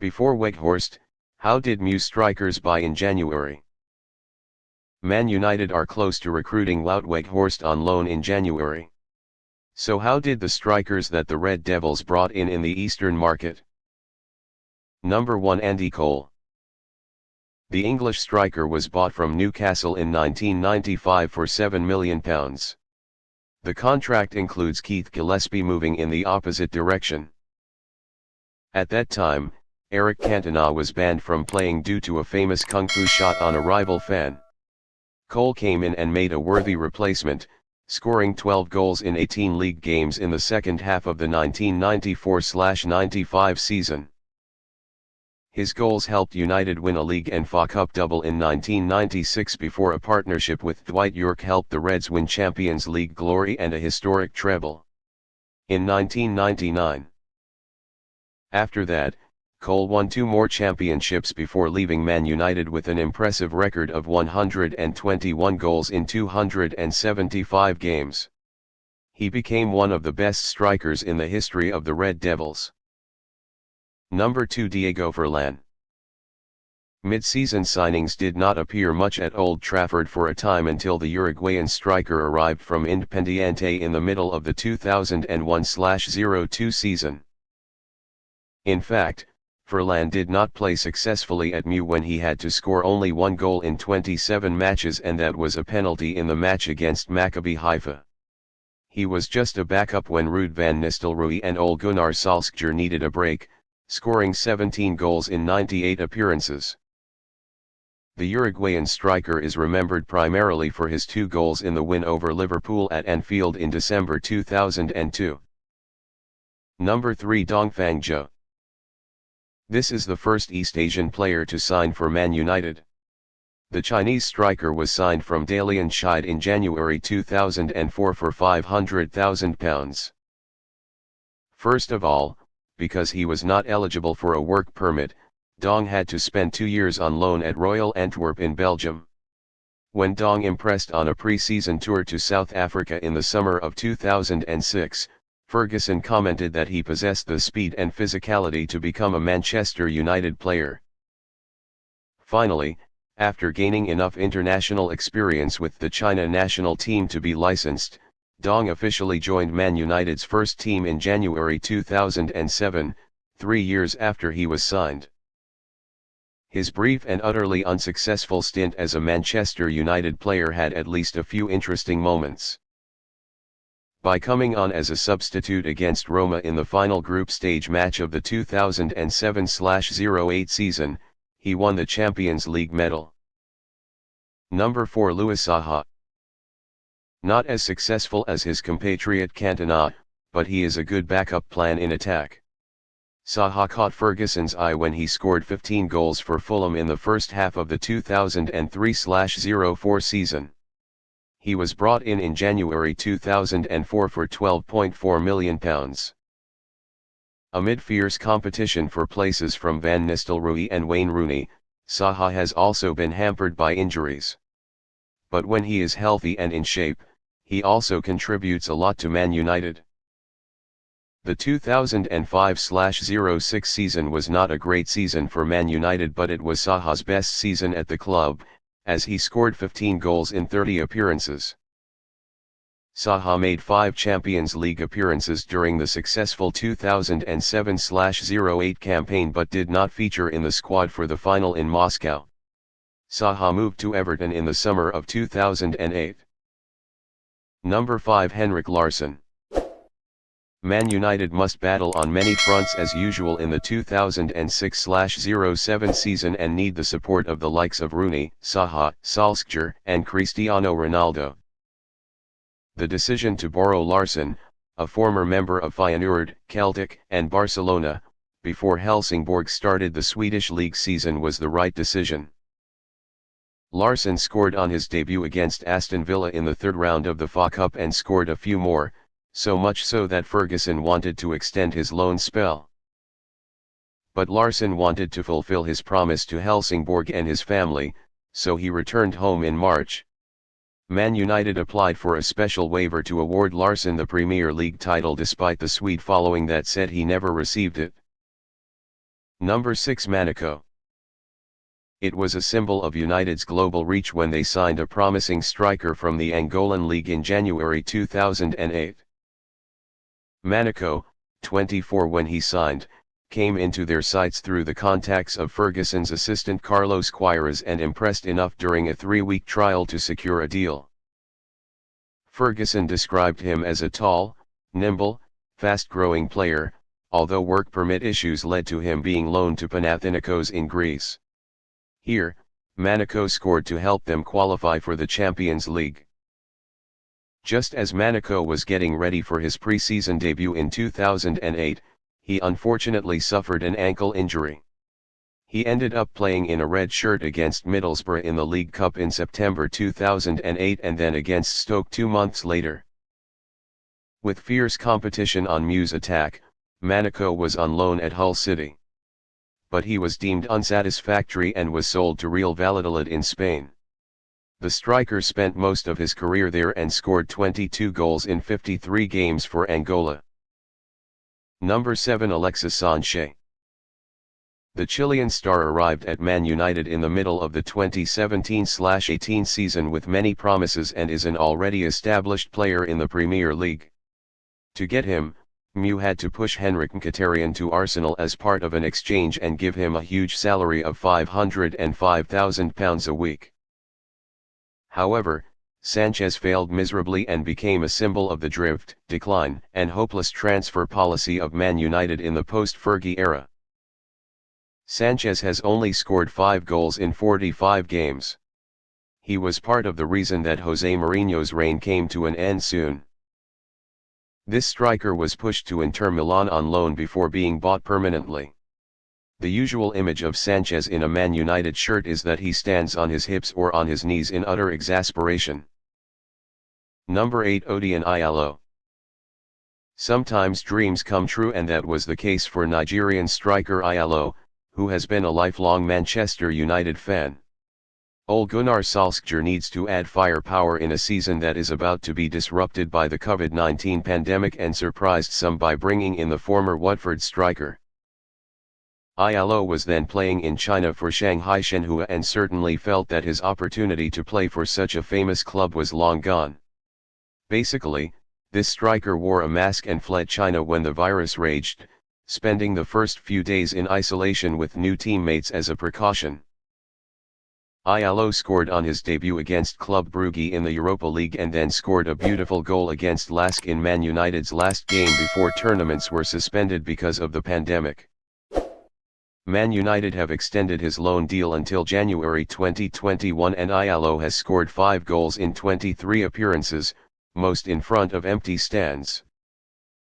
Before Weghorst, how did Mew strikers buy in January? Man United are close to recruiting Wout Weghorst on loan in January. So how did the strikers that the Red Devils brought in the Eastern market? Number 1, Andy Cole. The English striker was bought from Newcastle in 1995 for £7 million. The contract includes Keith Gillespie moving in the opposite direction. At that time, Eric Cantona was banned from playing due to a famous kung fu shot on a rival fan. Cole came in and made a worthy replacement, scoring 12 goals in 18 league games in the second half of the 1994-95 season. His goals helped United win a league and FA Cup double in 1996 before a partnership with Dwight Yorke helped the Reds win Champions League glory and a historic treble in 1999. After that, Cole won 2 more championships before leaving Man United with an impressive record of 121 goals in 275 games. He became one of the best strikers in the history of the Red Devils. Number 2, Diego Forlan. Mid-season signings did not appear much at Old Trafford for a time until the Uruguayan striker arrived from Independiente in the middle of the 2001-02 season. In fact, Forlan did not play successfully at Mew when he had to score only 1 goal in 27 matches, and that was a penalty in the match against Maccabi Haifa. He was just a backup when Ruud van Nistelrooy and Ole Gunnar Solskjaer needed a break, scoring 17 goals in 98 appearances. The Uruguayan striker is remembered primarily for his 2 goals in the win over Liverpool at Anfield in December 2002. Number 3, Dongfang Zhou. This is the first East Asian player to sign for Man United. The Chinese striker was signed from Dalian Shide in January 2004 for £500,000. First of all, because he was not eligible for a work permit, Dong had to spend 2 years on loan at Royal Antwerp in Belgium. When Dong impressed on a pre-season tour to South Africa in the summer of 2006, Ferguson commented that he possessed the speed and physicality to become a Manchester United player. Finally, after gaining enough international experience with the China national team to be licensed, Dong officially joined Man United's first team in January 2007, 3 years after he was signed. His brief and utterly unsuccessful stint as a Manchester United player had at least a few interesting moments. By coming on as a substitute against Roma in the final group stage match of the 2007-08 season, he won the Champions League medal. Number 4, Louis Saha. Not as successful as his compatriot Cantona, but he is a good backup plan in attack. Saha caught Ferguson's eye when he scored 15 goals for Fulham in the first half of the 2003-04 season. He was brought in January 2004 for £12.4 million. Amid fierce competition for places from Van Nistelrooy and Wayne Rooney, Saha has also been hampered by injuries. But when he is healthy and in shape, he also contributes a lot to Man United. The 2005-06 season was not a great season for Man United, but it was Saha's best season at the club, as he scored 15 goals in 30 appearances. Saha made 5 Champions League appearances during the successful 2007-08 campaign but did not feature in the squad for the final in Moscow. Saha moved to Everton in the summer of 2008. Number 5, Henrik Larsson. Man United must battle on many fronts as usual in the 2006-07 season and need the support of the likes of Rooney, Saha, Solskjaer, and Cristiano Ronaldo. The decision to borrow Larsson, a former member of Feyenoord, Celtic, and Barcelona, before Helsingborg started the Swedish league season was the right decision. Larsson scored on his debut against Aston Villa in the 3rd round of the FA Cup and scored a few more, so much so that Ferguson wanted to extend his loan spell. But Larsson wanted to fulfill his promise to Helsingborg and his family, so he returned home in March. Man United applied for a special waiver to award Larsson the Premier League title despite the Swede following that said he never received it. Number 6 Monaco. It was a symbol of United's global reach when they signed a promising striker from the Angolan League in January 2008. Monaco, 24 when he signed, came into their sights through the contacts of Ferguson's assistant Carlos Queiroz and impressed enough during a 3-week trial to secure a deal. Ferguson described him as a tall, nimble, fast-growing player, although work permit issues led to him being loaned to Panathinaikos in Greece. Here, Monaco scored to help them qualify for the Champions League. Just as Monaco was getting ready for his pre-season debut in 2008, he unfortunately suffered an ankle injury. He ended up playing in a red shirt against Middlesbrough in the League Cup in September 2008 and then against Stoke 2 months later. With fierce competition on Mew's attack, Monaco was on loan at Hull City. But he was deemed unsatisfactory and was sold to Real Valladolid in Spain. The striker spent most of his career there and scored 22 goals in 53 games for Angola. Number 7 Alexis Sanchez. The Chilean star arrived at Man United in the middle of the 2017-18 season with many promises and is an already established player in the Premier League. To get him, Mew had to push Henrik Mkhitaryan to Arsenal as part of an exchange and give him a huge salary of £505,000 a week. However, Sanchez failed miserably and became a symbol of the drift, decline, and hopeless transfer policy of Man United in the post-Fergie era. Sanchez has only scored 5 goals in 45 games. He was part of the reason that Jose Mourinho's reign came to an end soon. This striker was pushed to Inter Milan on loan before being bought permanently. The usual image of Sanchez in a Man United shirt is that he stands on his hips or on his knees in utter exasperation. Number 8 Odion Igalo. Sometimes dreams come true, and that was the case for Nigerian striker Igalo, who has been a lifelong Manchester United fan. Ole Gunnar Solskjaer needs to add firepower in a season that is about to be disrupted by the COVID-19 pandemic and surprised some by bringing in the former Watford striker. Igalo was then playing in China for Shanghai Shenhua and certainly felt that his opportunity to play for such a famous club was long gone. Basically, this striker wore a mask and fled China when the virus raged, spending the first few days in isolation with new teammates as a precaution. Igalo scored on his debut against Club Brugge in the Europa League and then scored a beautiful goal against Lask in Man United's last game before tournaments were suspended because of the pandemic. Man United have extended his loan deal until January 2021 and Igalo has scored 5 goals in 23 appearances, most in front of empty stands.